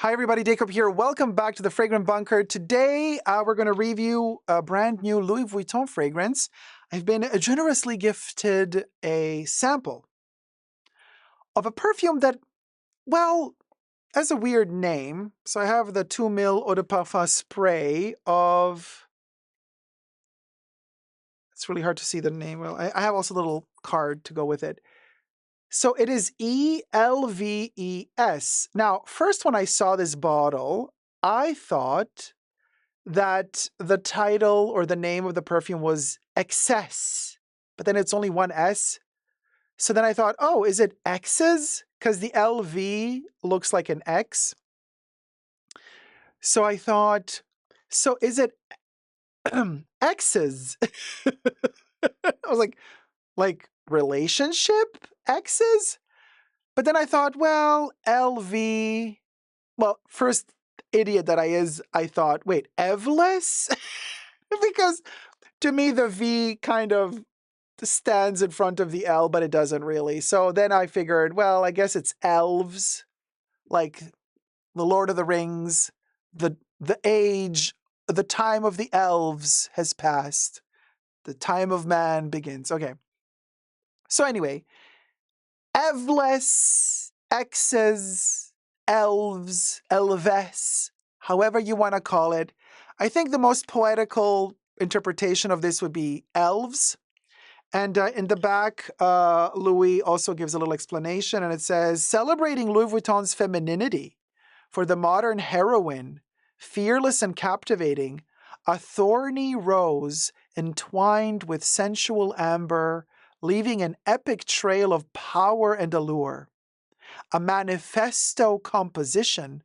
Hi everybody, Dacob here. Welcome back to the Fragrant Bunker. Today we're going to review a brand new Louis Vuitton fragrance. I've been generously gifted a sample of a perfume that, well, has a weird name. So I have the 2 ml Eau de Parfum spray of... It's really hard to see the name. Well, I have also a little card to go with it. So it is eLVes. Now, first when I saw this bottle, I thought that the title or the name of the perfume was Excess, but then it's only one S. So then I thought, oh, is it X's? Because the LV looks like an X. So I thought, so is it X's? I was like relationship X's? But then I thought, well, LV, well, first idiot that I thought, wait, eVless? Because to me, the V kind of stands in front of the L, but it doesn't really. So then I figured, well, I guess it's elves, like the Lord of the Rings, the age, the time of the elves has passed. The time of man begins. Okay. So anyway, eVless, X's, elves, eLVes, however you want to call it. I think the most poetical interpretation of this would be elves. And in the back, Louis also gives a little explanation, and it says, celebrating Louis Vuitton's femininity for the modern heroine, fearless and captivating, a thorny rose entwined with sensual amber, leaving an epic trail of power and allure. A manifesto composition,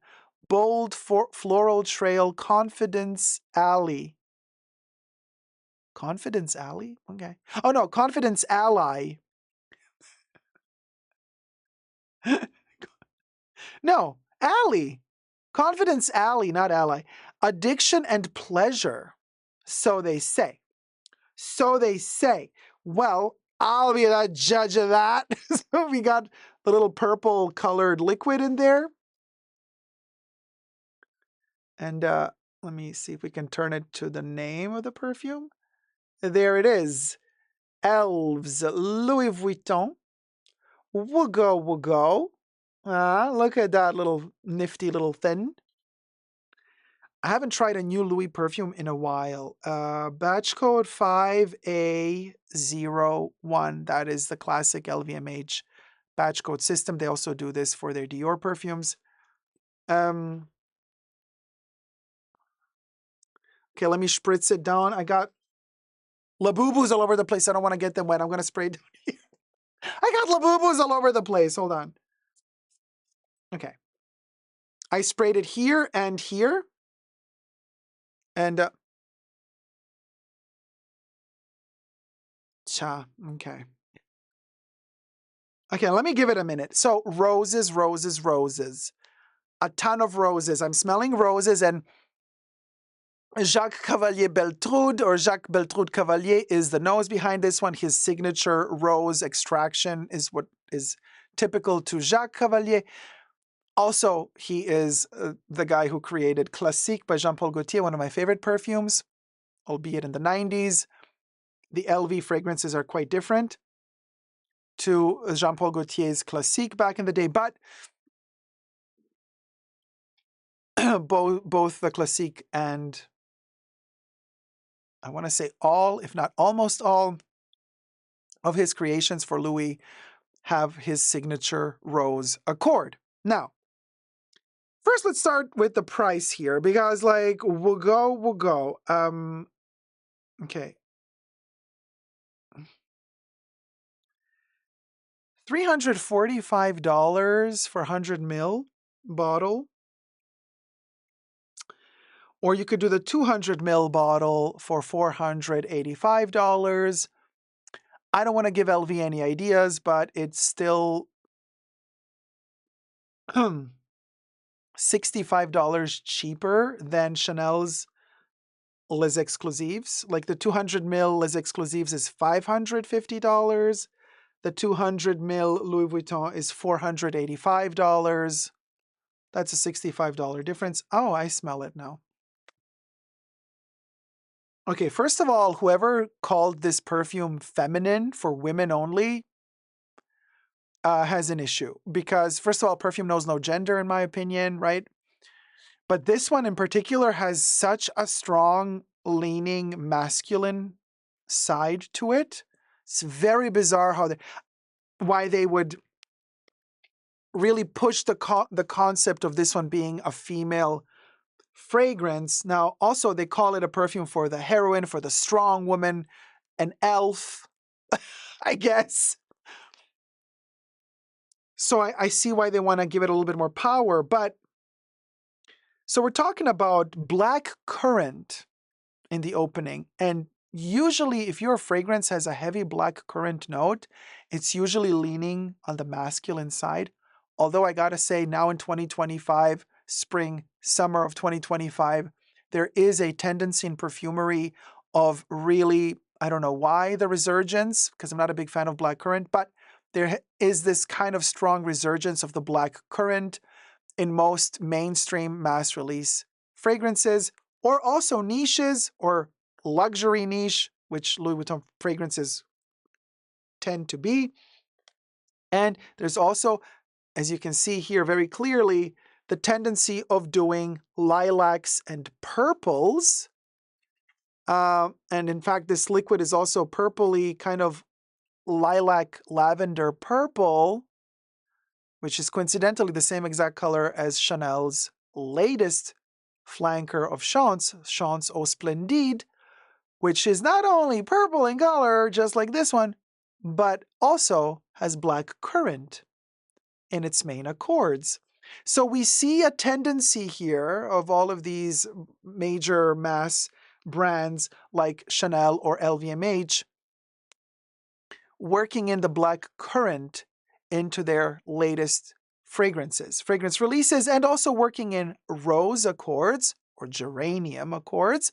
bold floral trail, confidence alley. Confidence alley? Okay. Oh no, confidence ally. No, alley. Confidence alley, not ally. Addiction and pleasure. So they say. So they say. Well, I'll be the judge of that. So we got the little purple colored liquid in there. And let me see if we can turn it to the name of the perfume. There it is. eLVes, Louis Vuitton. Woogo, woogo. Look at that little nifty little thing. I haven't tried a new Louis perfume in a while. Batch code 5A01. That is the classic LVMH batch code system. They also do this for their Dior perfumes. Okay, let me spritz it down. I got Labubu's all over the place. I don't want to get them wet. I'm going to spray down here. I got Labubu's all over the place. Hold on. Okay. I sprayed it here and here. And, okay. Okay, let me give it a minute. So roses, roses, roses. A ton of roses. I'm smelling roses, and Jacques Cavalier Beltrude, or Jacques Beltrude Cavalier, is the nose behind this one. His signature rose extraction is what is typical to Jacques Cavalier. Also, he is the guy who created Classique by Jean-Paul Gaultier, one of my favorite perfumes, albeit in the 90s. The LV fragrances are quite different to Jean-Paul Gaultier's Classique back in the day, but both the Classique and, I want to say all, if not almost all, of his creations for Louis have his signature rose accord. Now, first let's start with the price here, because like, we'll go. Okay. $345 for 100 ml bottle. Or you could do the 200 ml bottle for $485. I don't want to give LV any ideas, but it's still $65 cheaper than Chanel's Les Exclusives. Like the 200 ml Les Exclusives is $550. The 200 ml Louis Vuitton is $485. That's a $65 difference. Oh, I smell it now. Okay, first of all, whoever called this perfume feminine for women only has an issue. Because, first of all, perfume knows no gender, in my opinion, right? But this one in particular has such a strong leaning masculine side to it. It's very bizarre why they would really push the concept of this one being a female fragrance. Now, also they call it a perfume for the heroine, for the strong woman, an elf, I guess. So I see why they want to give it a little bit more power. But so we're talking about black currant in the opening. And usually if your fragrance has a heavy black currant note, it's usually leaning on the masculine side. Although I gotta say, now in 2025, spring, summer of 2025, there is a tendency in perfumery of really, I don't know why the resurgence, because I'm not a big fan of black currant, but there is this kind of strong resurgence of the black currant in most mainstream mass release fragrances, or also niches or luxury niche, which Louis Vuitton fragrances tend to be. And there's also, as you can see here very clearly, the tendency of doing lilacs and purples. And in fact, this liquid is also purpley, kind of lilac lavender purple, which is coincidentally the same exact color as Chanel's latest flanker of Chance Eau Splendide, which is not only purple in color, just like this one, but also has black currant in its main accords. So we see a tendency here of all of these major mass brands like Chanel or LVMH working in the black currant into their latest fragrance releases, and also working in rose accords or geranium accords.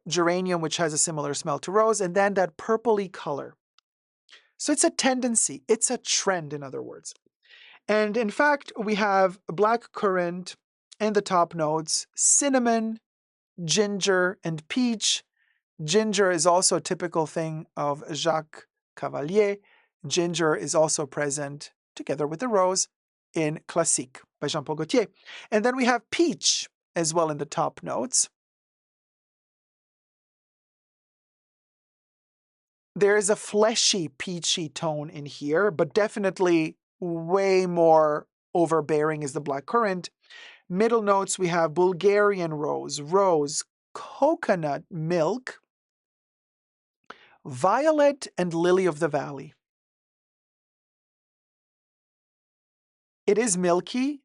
Geranium, which has a similar smell to rose, and then that purpley color. So it's a tendency, it's a trend, in other words. And in fact, we have black currant in the top notes, cinnamon, ginger, and peach. Ginger is also a typical thing of Jacques Cavalier. Ginger is also present, together with the rose, in Classique by Jean-Paul Gaultier. And then we have peach as well in the top notes. There is a fleshy, peachy tone in here, but definitely way more overbearing is the black currant. Middle notes, we have Bulgarian rose, coconut milk, violet, and lily of the valley. It is milky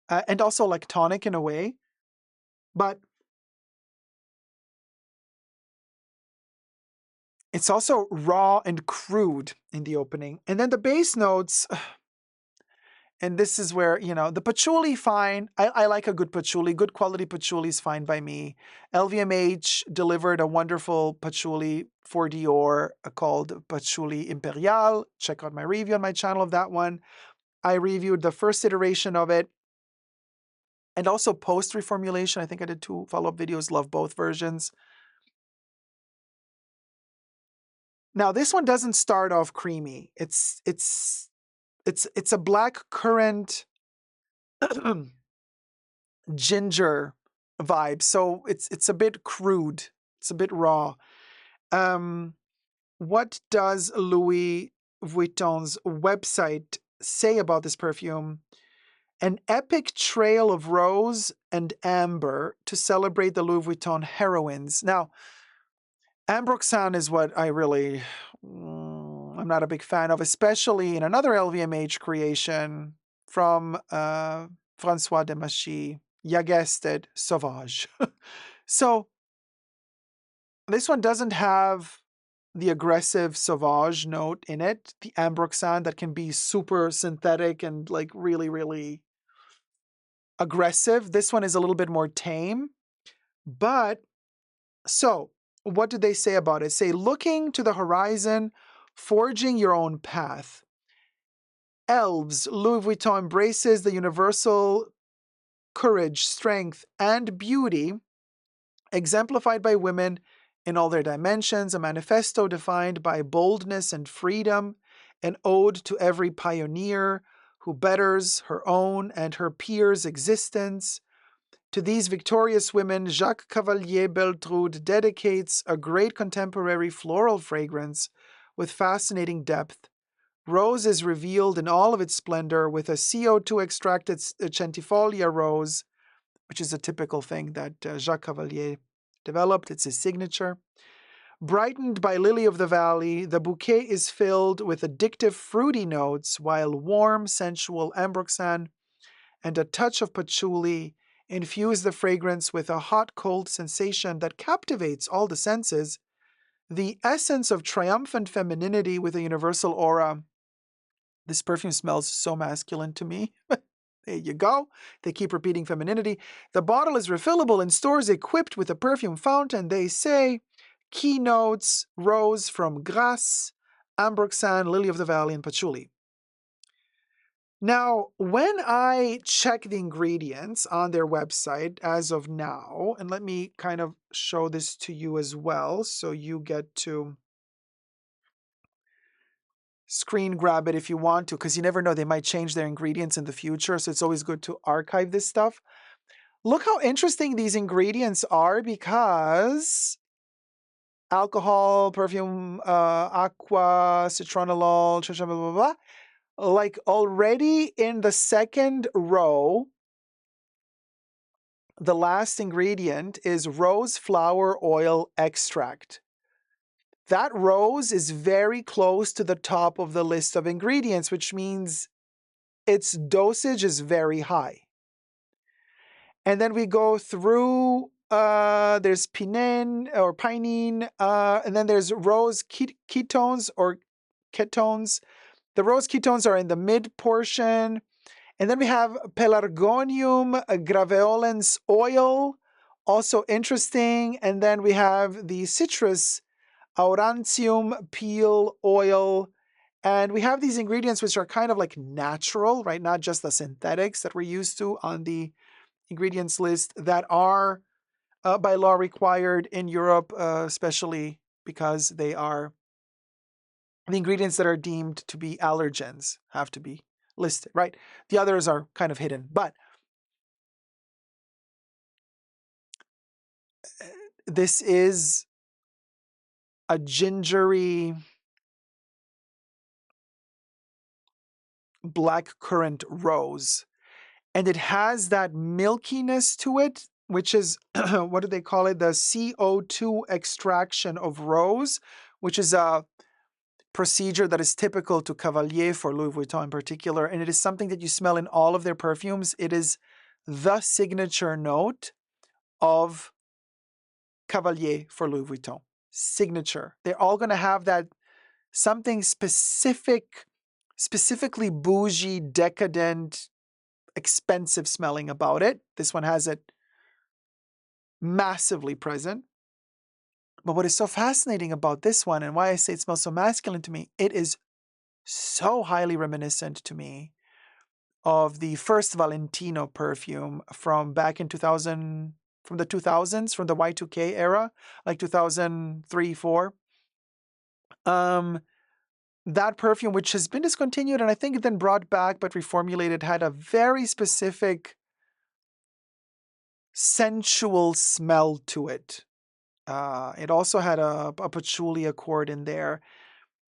and also lactonic in a way, but it's also raw and crude in the opening. And then the base notes, and this is where, you know, the patchouli, fine. I like a good patchouli. Good quality patchouli is fine by me. LVMH delivered a wonderful patchouli for Dior called Patchouli Imperial. Check out my review on my channel of that one. I reviewed the first iteration of it and also post reformulation. I think I did 2 follow-up videos. Love both versions. Now this one doesn't start off creamy. It's a black currant ginger vibe, so it's a bit crude. It's a bit raw. What does Louis Vuitton's website say about this perfume? An epic trail of rose and amber to celebrate the Louis Vuitton heroines. Now, Ambroxan is what I really, I'm not a big fan of, especially in another LVMH creation from François Demachy, ya guessed it, Sauvage. So this one doesn't have the aggressive Sauvage note in it, the Ambroxan that can be super synthetic and like really, really aggressive. This one is a little bit more tame. But so what do they say about it? Say, looking to the horizon, forging your own path. eLVes, Louis Vuitton embraces the universal courage, strength, and beauty, exemplified by women in all their dimensions, a manifesto defined by boldness and freedom, an ode to every pioneer who betters her own and her peers' existence. To these victorious women, Jacques Cavalier Beltrude dedicates a great contemporary floral fragrance with fascinating depth. Rose is revealed in all of its splendor with a CO2 extracted centifolia rose, which is a typical thing that Jacques Cavalier developed. It's his signature. Brightened by lily of the valley, the bouquet is filled with addictive fruity notes, while warm, sensual ambroxan and a touch of patchouli infuse the fragrance with a hot-cold sensation that captivates all the senses. The essence of triumphant femininity with a universal aura. This perfume smells so masculine to me. There you go. They keep repeating femininity. The bottle is refillable in stores equipped with a perfume fountain. They say keynotes, rose from Grasse, ambroxan, lily of the valley, and patchouli. Now, when I check the ingredients on their website as of now, and let me kind of show this to you as well, so you get to screen grab it if you want to, because you never know, they might change their ingredients in the future, so it's always good to archive this stuff. Look how interesting these ingredients are, because alcohol, perfume, aqua, citronellol, blah, blah, blah, blah. Like already in the second row, the last ingredient is rose flower oil extract. That rose is very close to the top of the list of ingredients, which means its dosage is very high. And then we go through, there's pinene or pinene, and then there's rose ketones or ketones. The rose ketones are in the mid portion. And then we have Pelargonium graveolens oil, also interesting. And then we have the citrus aurantium peel oil. And we have these ingredients which are kind of like natural, right? Not just the synthetics that we're used to on the ingredients list that are by law required in Europe, especially because they are the ingredients that are deemed to be allergens have to be listed, right? The others are kind of hidden, but this is a gingery blackcurrant rose, and it has that milkiness to it, which is, what do they call it? The CO2 extraction of rose, which is a procedure that is typical to Cavalier for Louis Vuitton in particular, and it is something that you smell in all of their perfumes. It is the signature note of Cavalier for Louis Vuitton. Signature. They're all going to have that something specific, specifically bougie, decadent, expensive smelling about it. This one has it massively present. But what is so fascinating about this one, and why I say it smells so masculine to me, it is so highly reminiscent to me of the first Valentino perfume from back in 2000, from the 2000s, from the Y2K era, like 2003, 4. That perfume, which has been discontinued and I think then brought back but reformulated, had a very specific sensual smell to it. It also had a patchouli accord in there,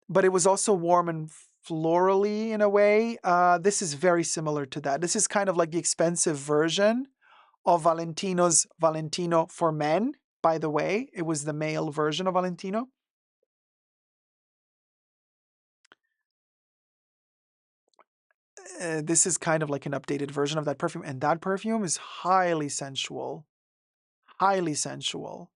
but it was also warm and florally in a way. This is very similar to that. This is kind of like the expensive version of Valentino's Valentino for men, by the way. It was the male version of Valentino. This is kind of like an updated version of that perfume, and that perfume is highly sensual. Highly sensual.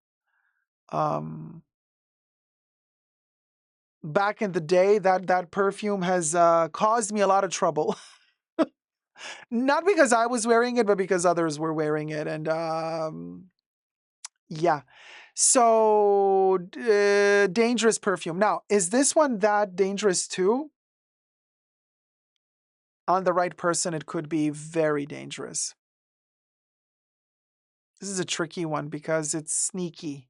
Back in the day, that perfume has caused me a lot of trouble. Not because I was wearing it, but because others were wearing it. And yeah. So, dangerous perfume. Now, is this one that dangerous too? On the right person, it could be very dangerous. This is a tricky one because it's sneaky.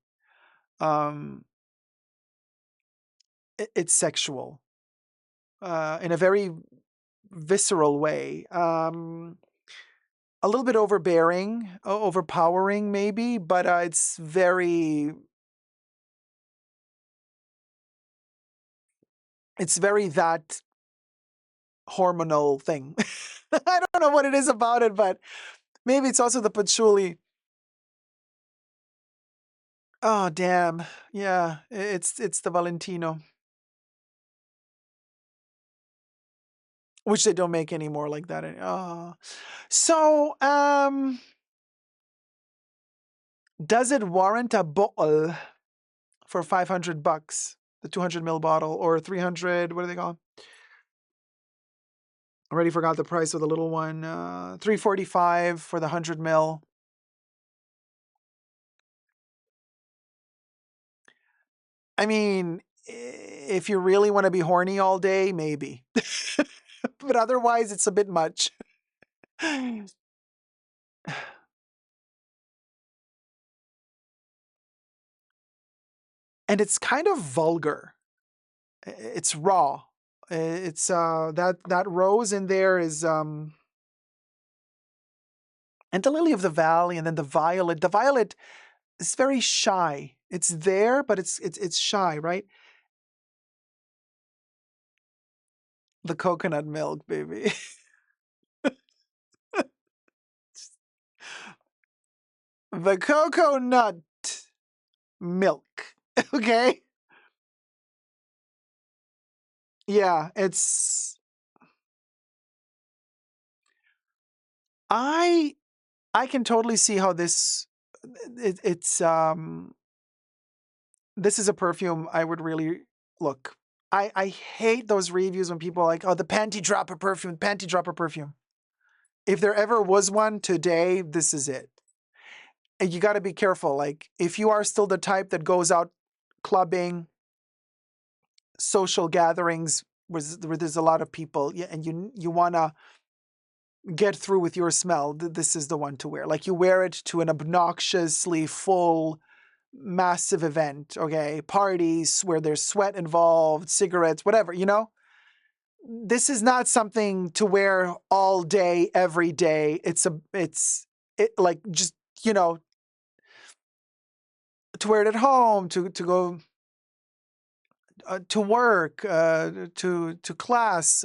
Um, it's sexual in a very visceral way. A little bit overbearing, overpowering maybe, but it's very that hormonal thing. I don't know what it is about it, but maybe it's also the patchouli. Oh damn. Yeah, it's the Valentino, which they don't make anymore like that. Oh. So, does it warrant a bottle for $500? The 200 ml bottle or 300, what do they call? Already forgot the price of the little one. $345 for the 100 ml. I mean, if you really want to be horny all day, maybe. But otherwise, it's a bit much. And it's kind of vulgar. It's raw. It's that rose in there is and the lily of the valley, and then the violet. The violet is very shy. It's there, but it's shy, right? The coconut milk, baby. The coconut milk. Okay? Yeah, I can totally see how this this is a perfume I would really look. I hate those reviews when people are like, oh, the panty dropper perfume. If there ever was one today, this is it. And you got to be careful. Like, if you are still the type that goes out clubbing, social gatherings where there's a lot of people, yeah, and you want to get through with your smell, this is the one to wear. Like, you wear it to an obnoxiously full, massive event, okay? Parties where there's sweat involved, cigarettes, whatever, you know? This is not something to wear all day, every day. It's like, just, you know, to wear it at home, to go to work, to class.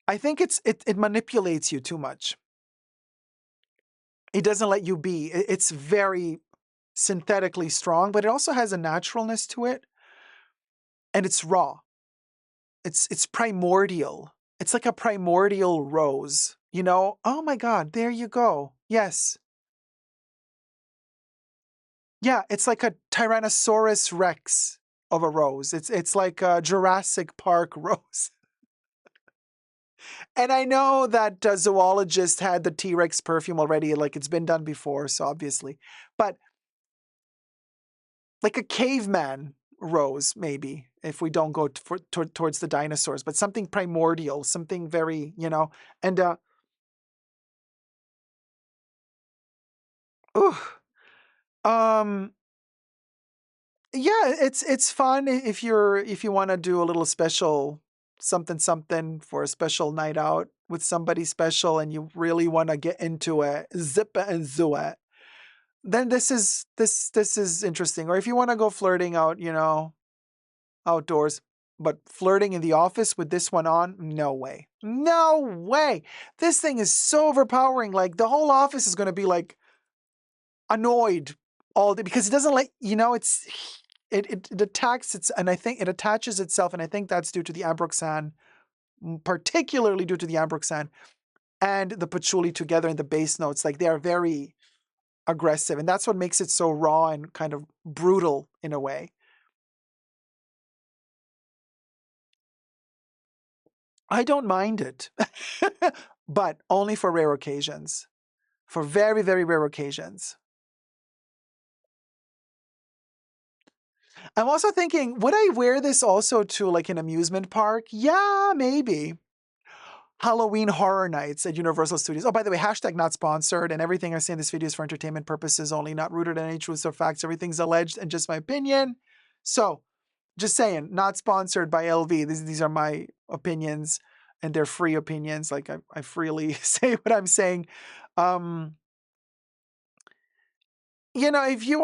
I think it manipulates you too much. It doesn't let you be. It's very synthetically strong, but it also has a naturalness to it, and it's raw. It's primordial. It's like a primordial rose, you know? Oh my God, there you go. Yes. Yeah, it's like a Tyrannosaurus Rex of a rose. It's like a Jurassic Park rose. And I know that zoologists had the T-Rex perfume already, like it's been done before, so obviously. But like a caveman rose, maybe, if we don't go towards the dinosaurs, but something primordial, something very, you know, and ooh, um, yeah, it's fun if you want to do a little special something for a special night out with somebody special, and you really want to get into it, zip it and zoo it. Then this is interesting. Or if you want to go flirting out, you know, outdoors, but flirting in the office with this one on, no way. No way. This thing is so overpowering. Like, the whole office is going to be like annoyed all day because it doesn't let, you know, it attacks its, and I think it attaches itself, and I think that's due to the ambroxan, particularly due to the ambroxan and the patchouli together in the base notes. Like, they are very aggressive, and that's what makes it so raw and kind of brutal in a way. I don't mind it, but only for rare occasions, for very, very rare occasions. I'm also thinking, would I wear this also to like an amusement park? Yeah, maybe. Halloween Horror Nights at Universal Studios. Oh, by the way, hashtag not sponsored, and everything I say in this video is for entertainment purposes only, not rooted in any truths or facts. Everything's alleged and just my opinion. So, just saying, not sponsored by LV. These are my opinions, and they're free opinions. Like, I freely say what I'm saying. You know, if you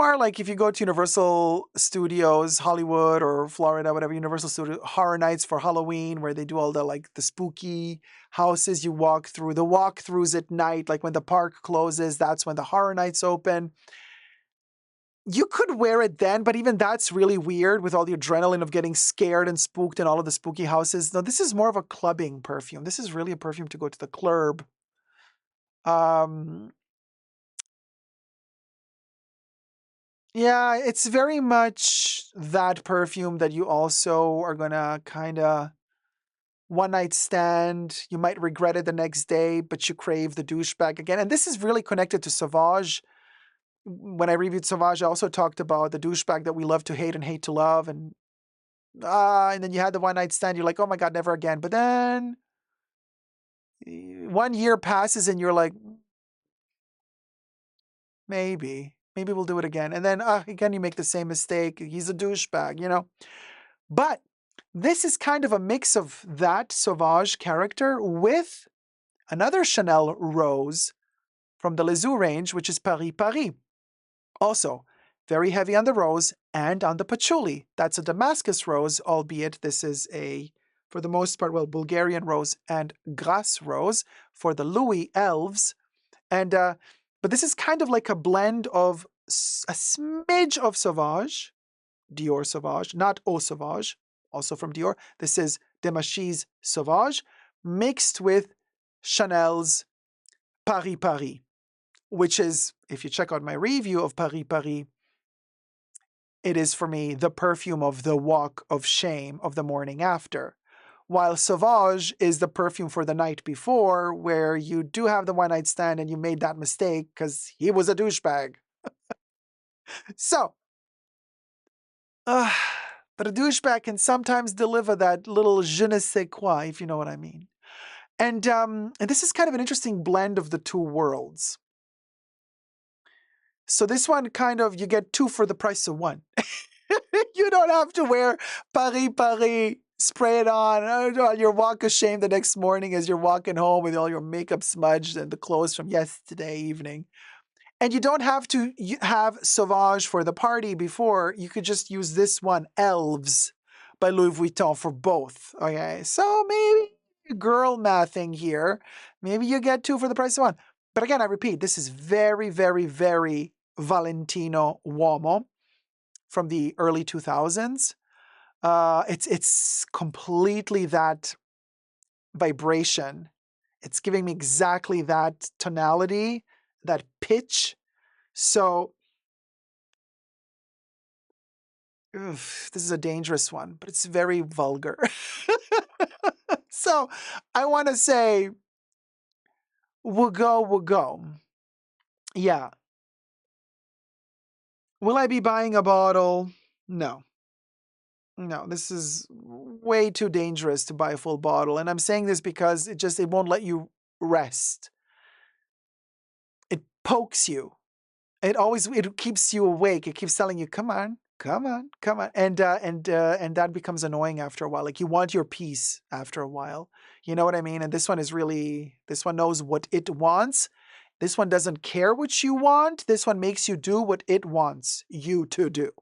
go to Universal Studios, Hollywood or Florida, whatever, Universal Studio Horror Nights for Halloween, where they do all the spooky houses you walk through, the walkthroughs at night, like when the park closes, that's when the Horror Nights open. You could wear it then, but even that's really weird with all the adrenaline of getting scared and spooked in all of the spooky houses. No, this is more of a clubbing perfume. This is really a perfume to go to the club. Yeah, it's very much that perfume that you also are gonna kind of one night stand. You might regret it the next day, but you crave the douchebag again. And this is really connected to Sauvage. When I reviewed Sauvage, I also talked about the douchebag that we love to hate and hate to love. And then you had the one night stand. You're like, oh my God, never again. But then 1 year passes and you're like, maybe we'll do it again. And then again, you make the same mistake. He's a douchebag, you know. But this is kind of a mix of that Sauvage character with another Chanel rose from the Les Eaux range, which is Paris Paris. Also, very heavy on the rose and on the patchouli. That's a Damascus rose, albeit this is for the most part, Bulgarian rose and Grasse rose for the Louis eLVes. And, but this is kind of like a blend of a smidge of Sauvage, Dior Sauvage, not Eau Sauvage, also from Dior. This is Demachy's Sauvage, mixed with Chanel's Paris Paris, which is, if you check out my review of Paris Paris, it is for me the perfume of the walk of shame of the morning after. While Sauvage is the perfume for the night before, where you do have the one night stand and you made that mistake because he was a douchebag. So, but a douchebag can sometimes deliver that little je ne sais quoi, if you know what I mean. And this is kind of an interesting blend of the two worlds. So this one you get two for the price of one. You don't have to wear Paris Paris, spray it on your walk of shame the next morning as you're walking home with all your makeup smudged and the clothes from yesterday evening. And you don't have to have Sauvage for the party before. You could just use this one, eLVes by Louis Vuitton, for both. Okay, so maybe girl mathing here. Maybe you get two for the price of one. But again, I repeat, this is very, very, very Valentino Uomo from the early 2000s. It's completely that vibration. It's giving me exactly that tonality, that pitch. So, this is a dangerous one, but it's very vulgar. So, I want to say, we'll go. Yeah. Will I be buying a bottle? No. No, this is way too dangerous to buy a full bottle. And I'm saying this because it won't let you rest. It pokes you. It keeps you awake. It keeps telling you, come on. And that becomes annoying after a while. Like you want your peace after a while. You know what I mean? And this one knows what it wants. This one doesn't care what you want. This one makes you do what it wants you to do,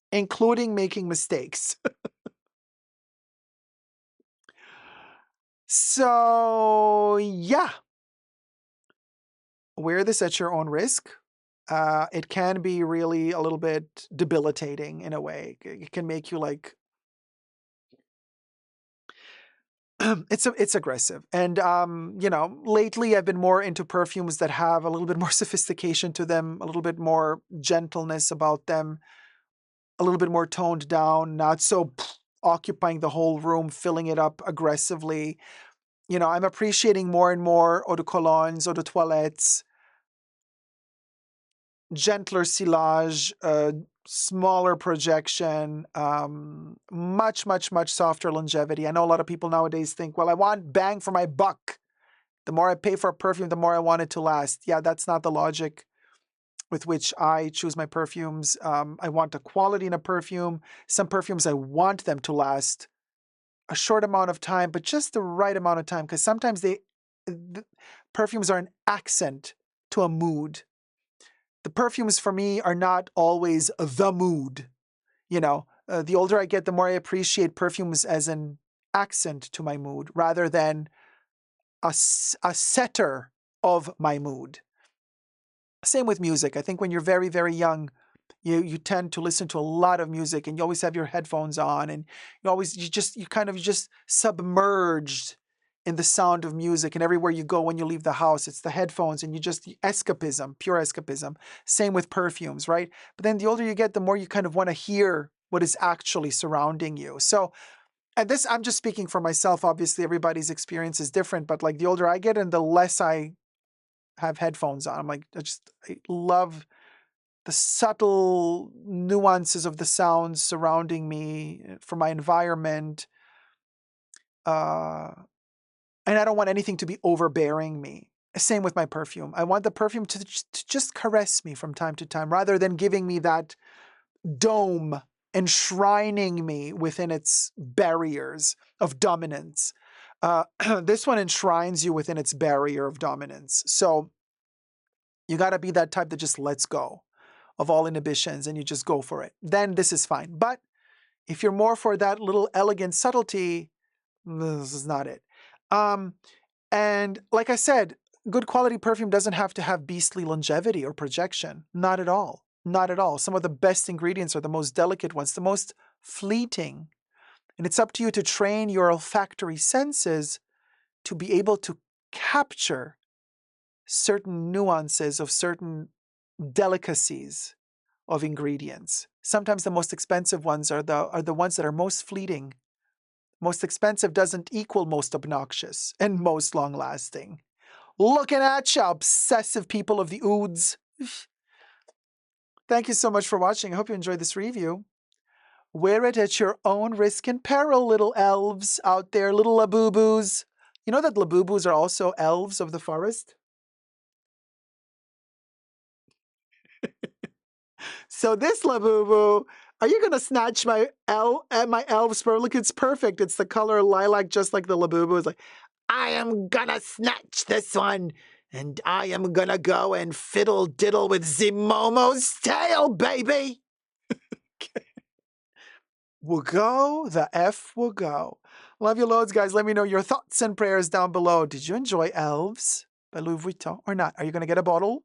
including making mistakes. So, yeah. Wear this at your own risk. It can be really a little bit debilitating in a way. It can make you like, it's aggressive. And, lately I've been more into perfumes that have a little bit more sophistication to them, a little bit more gentleness about them, a little bit more toned down, not so occupying the whole room, filling it up aggressively. I'm appreciating more and more eau de colognes, eau de toilettes, gentler silage, smaller projection, much, much, much softer longevity. I know a lot of people nowadays think, well, I want bang for my buck. The more I pay for a perfume, the more I want it to last. Yeah, that's not the logic with which I choose my perfumes. I want the quality in a perfume. Some perfumes, I want them to last a short amount of time, but just the right amount of time, because sometimes the perfumes are an accent to a mood. The perfumes for me are not always the mood. You know, the older I get, the more I appreciate perfumes as an accent to my mood rather than a setter of my mood. Same with music. I think when you're very, very young, you tend to listen to a lot of music, and you always have your headphones on, and you kind of just submerged in the sound of music, and everywhere you go when you leave the house, it's the headphones, and escapism, pure escapism. Same with perfumes, right? But then the older you get, the more you kind of want to hear what is actually surrounding you. So, and this, I'm just speaking for myself. Obviously, everybody's experience is different, but like the older I get and the less I have headphones on, I love the subtle nuances of the sounds surrounding me for my environment. And I don't want anything to be overbearing me. Same with my perfume. I want the perfume to just caress me from time to time rather than giving me that dome, enshrining me within its barriers of dominance. This one enshrines you within its barrier of dominance. So you got to be that type that just lets go of all inhibitions and you just go for it. Then this is fine. But if you're more for that little elegant subtlety, this is not it. And like I said, good quality perfume doesn't have to have beastly longevity or projection. Not at all. Not at all. Some of the best ingredients are the most delicate ones, the most fleeting. And it's up to you to train your olfactory senses to be able to capture certain nuances of certain delicacies of ingredients. Sometimes the most expensive ones are the ones that are most fleeting. Most expensive doesn't equal most obnoxious and most long-lasting. Looking at you, obsessive people of the ouds. Thank you so much for watching. I hope you enjoyed this review. Wear it at your own risk and peril, little elves out there, little labubus. You know that labubus are also elves of the forest? So this labubu, are you gonna snatch my elf sperm? Look, it's perfect. It's the color lilac, just like the labubu. It's like, I am gonna snatch this one, and I am gonna go and fiddle diddle with Zimomo's tail, baby. Okay. Will go, the F will go. Love you loads, guys. Let me know your thoughts and prayers down below. Did you enjoy eLVes by Louis Vuitton or not? Are you gonna get a bottle?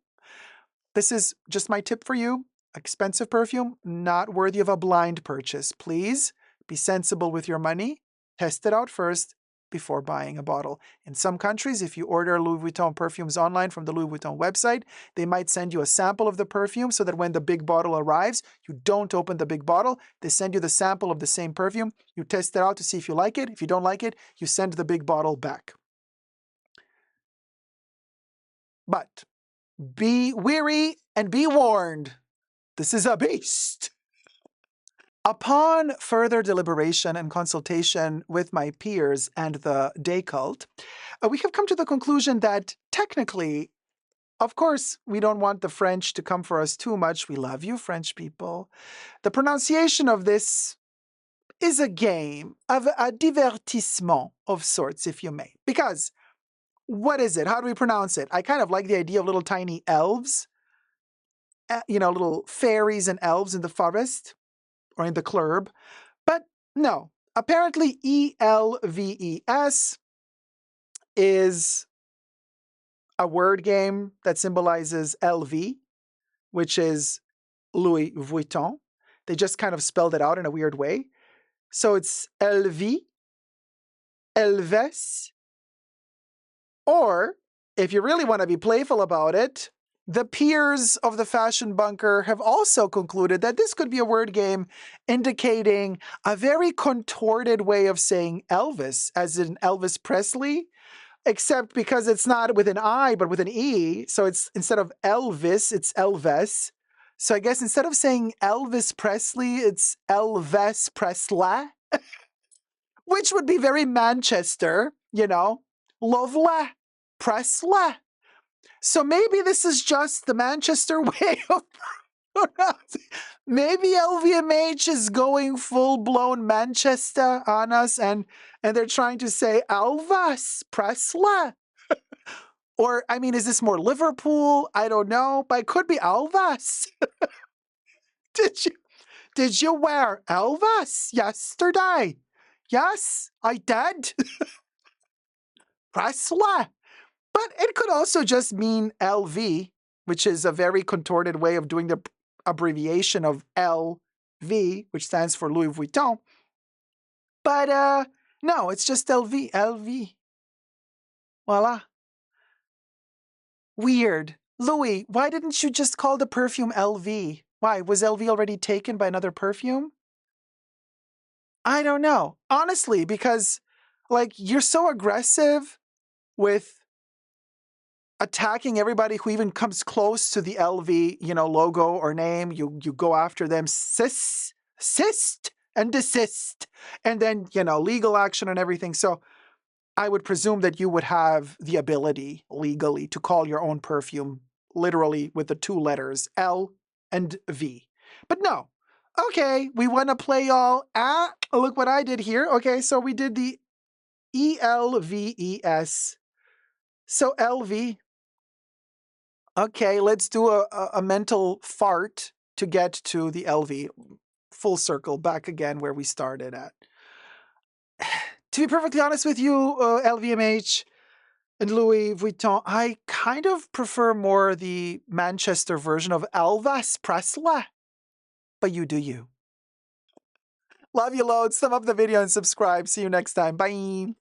This is just my tip for you. Expensive perfume, not worthy of a blind purchase. Please be sensible with your money. Test it out first before buying a bottle. In some countries, if you order Louis Vuitton perfumes online from the Louis Vuitton website, they might send you a sample of the perfume so that when the big bottle arrives, you don't open the big bottle. They send you the sample of the same perfume. You test it out to see if you like it. If you don't like it, you send the big bottle back. But be weary and be warned. This is a beast. Upon further deliberation and consultation with my peers and the Day Cult, we have come to the conclusion that technically, of course, we don't want the French to come for us too much. We love you, French people. The pronunciation of this is a game, of a divertissement of sorts, if you may. Because, what is it? How do we pronounce it? I kind of like the idea of little tiny elves. You know, little fairies and elves in the forest or in the club. But no, apparently eLVes is a word game that symbolizes LV, which is Louis Vuitton. They just kind of spelled it out in a weird way. So it's eLVes, eLVes, or if you really want to be playful about it, the peers of the fashion bunker have also concluded that this could be a word game indicating a very contorted way of saying Elvis, as in Elvis Presley, except because it's not with an I, but with an E. So it's instead of Elvis, it's eLVes. So I guess instead of saying Elvis Presley, it's eLVes Presley, which would be very Manchester, you know, Lovely, Presley. So maybe this is just the Manchester way of pronouncing. Maybe LVMH is going full-blown Manchester on us, and they're trying to say Elvis Presley. Or, I mean, is this more Liverpool? I don't know, but it could be Elvis. Did you wear Elvis yesterday? Yes, I did. Presley. But it could also just mean LV, which is a very contorted way of doing the abbreviation of LV, which stands for Louis Vuitton. But no, it's just LV, LV. Voila. Weird. Louis, why didn't you just call the perfume LV? Why, was LV already taken by another perfume? I don't know. Honestly, because, like, you're so aggressive with attacking everybody who even comes close to the LV, logo or name. You go after them, cease and desist, and then, legal action and everything. So I would presume that you would have the ability legally to call your own perfume literally with the two letters L and V. But no. Okay, we want to play all, look what I did here. Okay, so we did the eLVes. So LV. Okay, let's do a mental fart to get to the LV. Full circle, back again where we started at. To be perfectly honest with you, LVMH and Louis Vuitton, I kind of prefer more the Manchester version of Elvis Presley. But you do you. Love you loads. Thumb up the video and subscribe. See you next time. Bye.